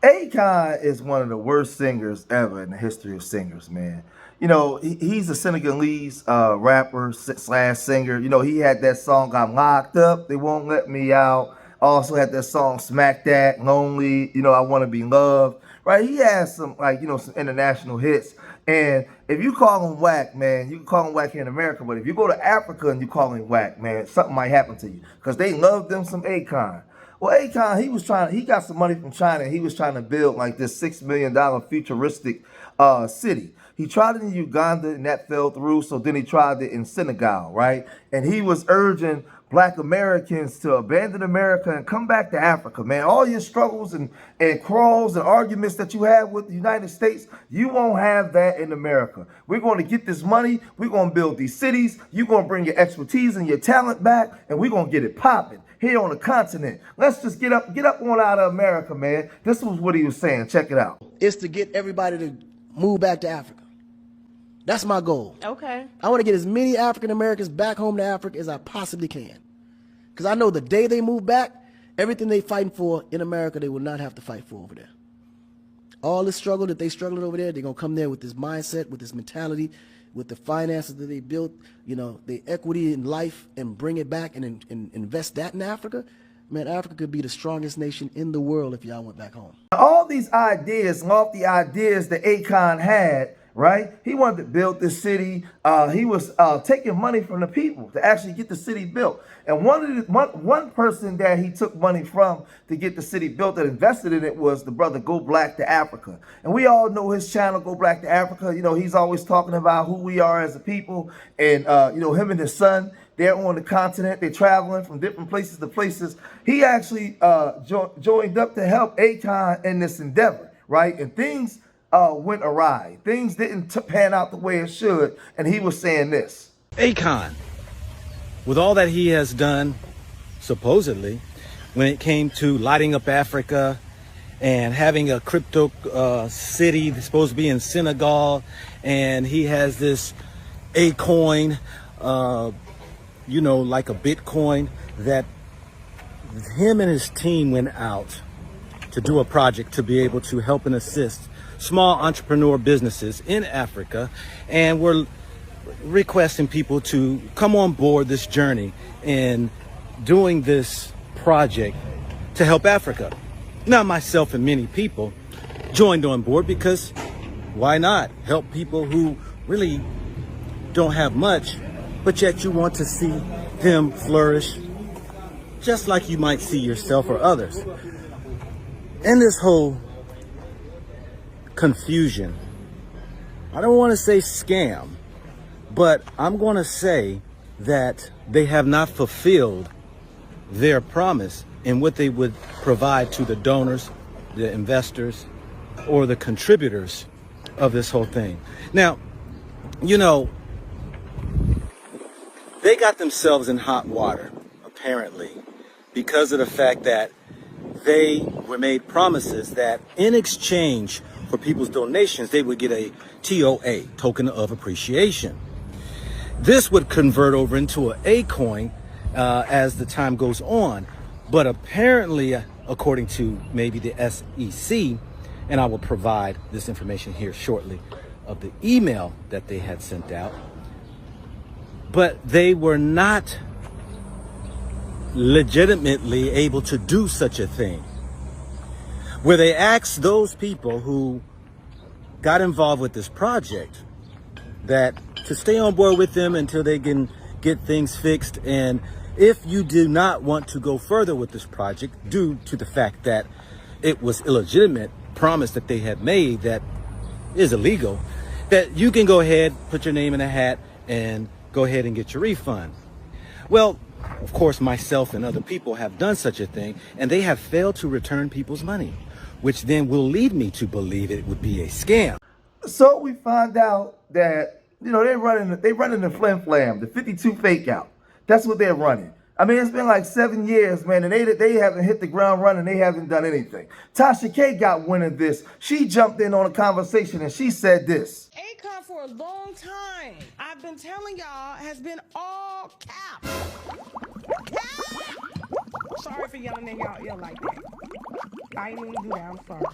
Akon is one of the worst singers ever in the history of singers, man. You know, he's a Senegalese rapper slash singer. You know, he had that song "I'm Locked Up, They Won't Let Me Out." Also had that song "Smack That," "Lonely." You know, "I Want to Be Loved." Right? He has some some international hits. And if you call him whack, man, you can call him whack here in America. But if you go to Africa and you call him whack, man, something might happen to you because they love them some Akon. Well, Akon, he got some money from China. And he was trying to build like this $6 million futuristic city. He tried it in Uganda and that fell through. So then he tried it in Senegal, right? And he was urging Black Americans to abandon America and come back to Africa, man. All your struggles and quarrels and arguments that you have with the United States, you won't have that in America. We're going to get this money. We're going to build these cities. You're going to bring your expertise and your talent back, and we're going to get it popping here on the continent. Let's just get up on out of America, man. This was what he was saying. Check it out. It's to get everybody to move back to Africa. That's my goal. Okay. I want to get as many African Americans back home to Africa as I possibly can. Because I know the day they move back, everything they fighting for in America, they will not have to fight for over there. All the struggle that they struggled over there, they're going to come there with this mindset, with this mentality, with the finances that they built, you know, the equity in life, and bring it back and invest that in Africa. Man, Africa could be the strongest nation in the world if y'all went back home. All these ideas, lofty ideas that Akon had, right? He wanted to build this city. He was taking money from the people to actually get the city built. And one person that he took money from to get the city built that invested in it was the brother Go Black to Africa. And we all know his channel, Go Black to Africa. You know, he's always talking about who we are as a people. And, you know, him and his son, they're on the continent. They're traveling from different places to places. He actually joined up to help Akon in this endeavor, right? And things went awry. Things didn't pan out the way it should. And he was saying this. Akon, with all that he has done, supposedly, when it came to lighting up Africa and having a crypto city that's supposed to be in Senegal, and he has this Akon, you know, like a Bitcoin, that him and his team went out to do a project to be able to help and assist small entrepreneur businesses in Africa, and we're requesting people to come on board this journey in doing this project to help Africa. Now, myself and many people joined on board because why not help people who really don't have much, but yet you want to see them flourish just like you might see yourself or others. In this whole confusion, I don't want to say scam, but I'm going to say that they have not fulfilled their promise in what they would provide to the donors, the investors, or the contributors of this whole thing. Now, you know, they got themselves in hot water, apparently, because of the fact that they were made promises that in exchange for people's donations, they would get a TOA, token of appreciation. This would convert over into an A coin as the time goes on. But apparently, according to maybe the SEC, and I will provide this information here shortly of the email that they had sent out, but they were not legitimately able to do such a thing, where they asked those people who got involved with this project that to stay on board with them until they can get things fixed. And if you do not want to go further with this project due to the fact that it was illegitimate promise that they had made that is illegal, that you can go ahead, put your name in a hat, and go ahead and get your refund. Well, of course, myself and other people have done such a thing, and they have failed to return people's money, which then will lead me to believe it would be a scam. So we find out that, you know, they running the flim flam, the 52 fake out. That's what they're running. I mean, it's been like 7 years, man, and they haven't hit the ground running. They haven't done anything. Tasha K got wind of this. She jumped in on a conversation and she said this. Akon for a long time, I've been telling y'all, has been all cap. Cap! Sorry for yelling at y'all like that. I didn't mean to do that. I'm sorry.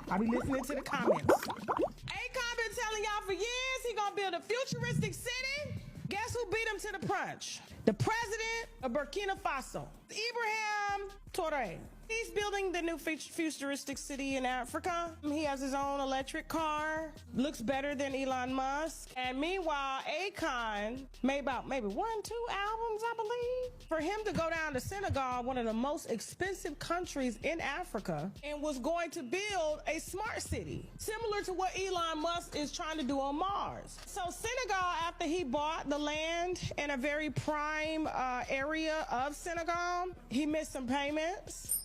I be listening to the comments. Akon been telling y'all for years he gonna build a futuristic city. Guess who beat him to the punch? The president of Burkina Faso, Ibrahim Traoré. He's building the new futuristic city in Africa. He has his own electric car, looks better than Elon Musk. And meanwhile, Akon made about maybe 1-2 albums, I believe. For him to go down to Senegal, one of the most expensive countries in Africa, and was going to build a smart city, similar to what Elon Musk is trying to do on Mars. So Senegal, after he bought the land in a very prime area of Senegal, he missed some payments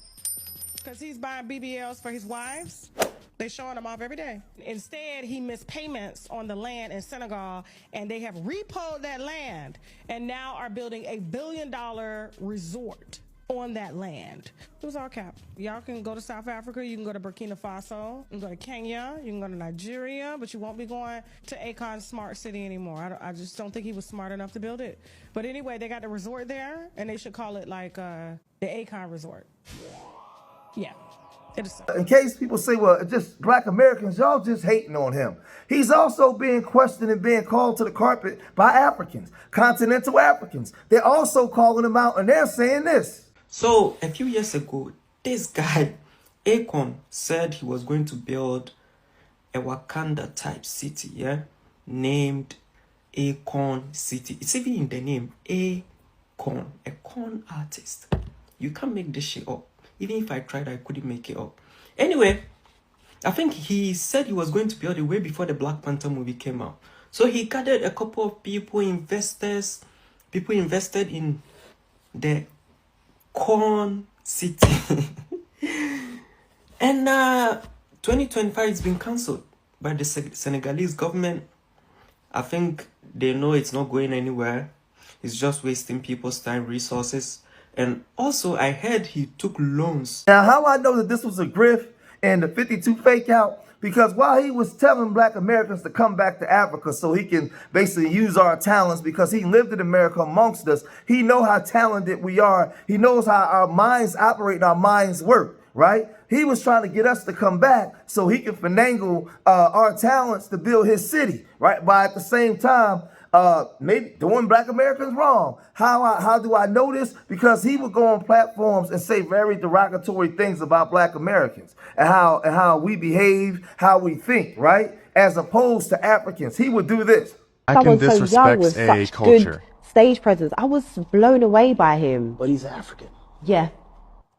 because he's buying BBLs for his wives. They showing him off every day. Instead, he missed payments on the land in Senegal, and they have repoed that land and now are building a $1 billion resort on that land. It was all cap. Y'all can go to South Africa, you can go to Burkina Faso, you can go to Kenya, you can go to Nigeria, but you won't be going to Akon's smart city anymore. I just don't think he was smart enough to build it. But anyway, they got the resort there, and they should call it like the Akon Resort. Yeah. It is so. In case people say, well, just black Americans, y'all just hating on him. He's also being questioned and being called to the carpet by Africans, continental Africans. They're also calling him out, and they're saying this. So a few years ago, this guy, Akon, said he was going to build a Wakanda type city, yeah, named Akon City. It's even in the name, Akon, a con artist. You can't make this shit up. Even if I tried, I couldn't make it up. Anyway, I think he said he was going to build it way before the Black Panther movie came out. So he gathered a couple of people, investors. People invested in the Corn City. And 2025 has been cancelled by the Senegalese government. I think they know it's not going anywhere. It's just wasting people's time, resources. And also, I heard he took loans. Now, how I know that this was a grift and the 52 fake out? Because while he was telling black Americans to come back to Africa so he can basically use our talents, because he lived in America amongst us, he know how talented we are. He knows how our minds operate and our minds work, right? He was trying to get us to come back so he can finagle our talents to build his city, right? But at the same time, maybe doing black Americans wrong. How do I know this? Because he would go on platforms and say very derogatory things about black Americans and how we behave, how we think, right? As opposed to Africans. He would do this. Someone so young with such good stage presence. I was blown away by him. But he's African. Yeah.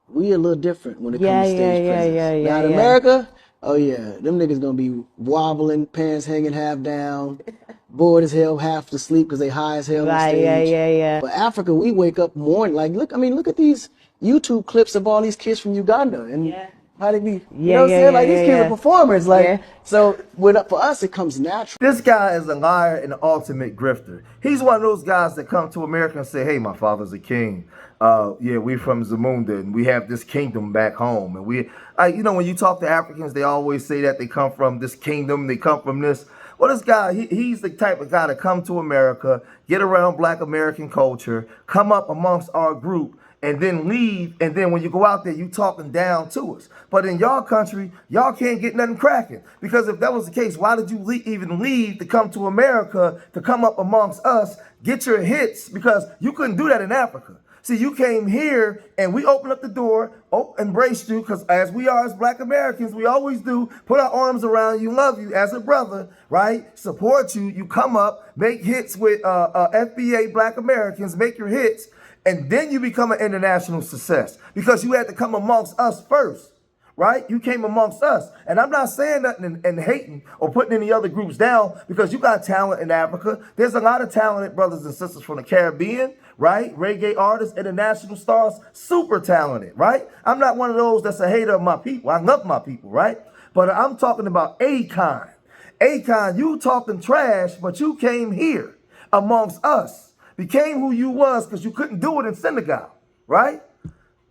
We a little different when it comes to stage presence. Now in America, oh yeah, them niggas gonna be wobbling, pants hanging half down, bored as hell, half asleep because they high as hell on stage. Yeah. But Africa, we wake up morning, like look at these YouTube clips of all these kids from Uganda and how they be, you know what I'm saying? Like these kids are performers, like so. For us, it comes natural. This guy is a liar and the ultimate grifter. He's one of those guys that come to America and say, "Hey, my father's a king. Yeah, we're from Zamunda and we have this kingdom back home." And you know, when you talk to Africans, they always say that they come from this kingdom, they come from this. Well, this guy, he's the type of guy to come to America, get around black American culture, come up amongst our group, and then leave. And then when you go out there, you talking down to us. But in y'all country, y'all can't get nothing cracking. Because if that was the case, why did you even leave to come to America, to come up amongst us, get your hits? Because you couldn't do that in Africa. See, you came here and we opened up the door, embraced you, because as we are as black Americans, we always do, put our arms around you, love you as a brother, right? Support you. You come up, make hits with FBA black Americans, make your hits, and then you become an international success because you had to come amongst us first. Right? You came amongst us. And I'm not saying nothing and hating or putting any other groups down because you got talent in Africa. There's a lot of talented brothers and sisters from the Caribbean, right? Reggae artists, international stars, super talented, right? I'm not one of those that's a hater of my people. I love my people, right? But I'm talking about Akon. Akon, you talking trash, but you came here amongst us. Became who you was because you couldn't do it in Senegal, right?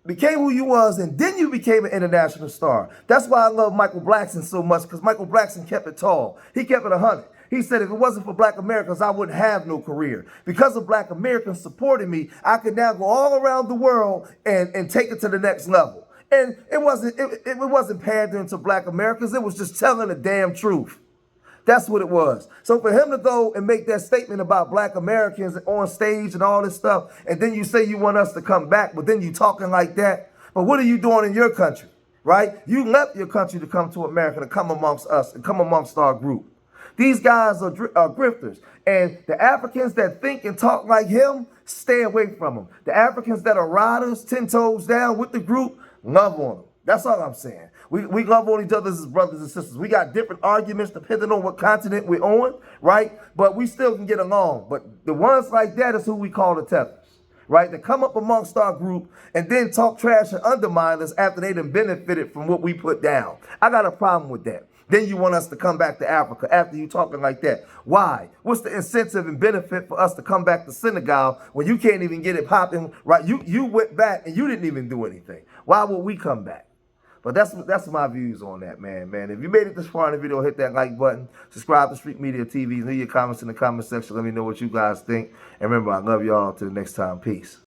Became who you was, and then you became an international star. That's why I love Michael Blackson so much, because Michael Blackson kept it tall. He kept it 100. He said, if it wasn't for black Americans, I wouldn't have no career. Because of black Americans supporting me, I could now go all around the world and take it to the next level. And it wasn't pandering to black Americans. It was just telling the damn truth. That's what it was. So for him to go and make that statement about black Americans on stage and all this stuff, and then you say you want us to come back, but then you talking like that. But what are you doing in your country, right? You left your country to come to America, to come amongst us and come amongst our group. These guys are grifters. And the Africans that think and talk like him, stay away from them. The Africans that are riders, 10 toes down with the group, love on them. That's all I'm saying. We love on each other as brothers and sisters. We got different arguments depending on what continent we're on, right? But we still can get along. But the ones like that is who we call the tethers, right? They come up amongst our group and then talk trash and undermine us after they done benefited from what we put down. I got a problem with that. Then you want us to come back to Africa after you talking like that. Why? What's the incentive and benefit for us to come back to Senegal when you can't even get it popping, right? You went back and you didn't even do anything. Why would we come back? But that's my views on that, man. If you made it this far in the video, hit that like button. Subscribe to Street Media TV. Leave your comments in the comment section. Let me know what you guys think. And remember, I love y'all. Till the next time. Peace.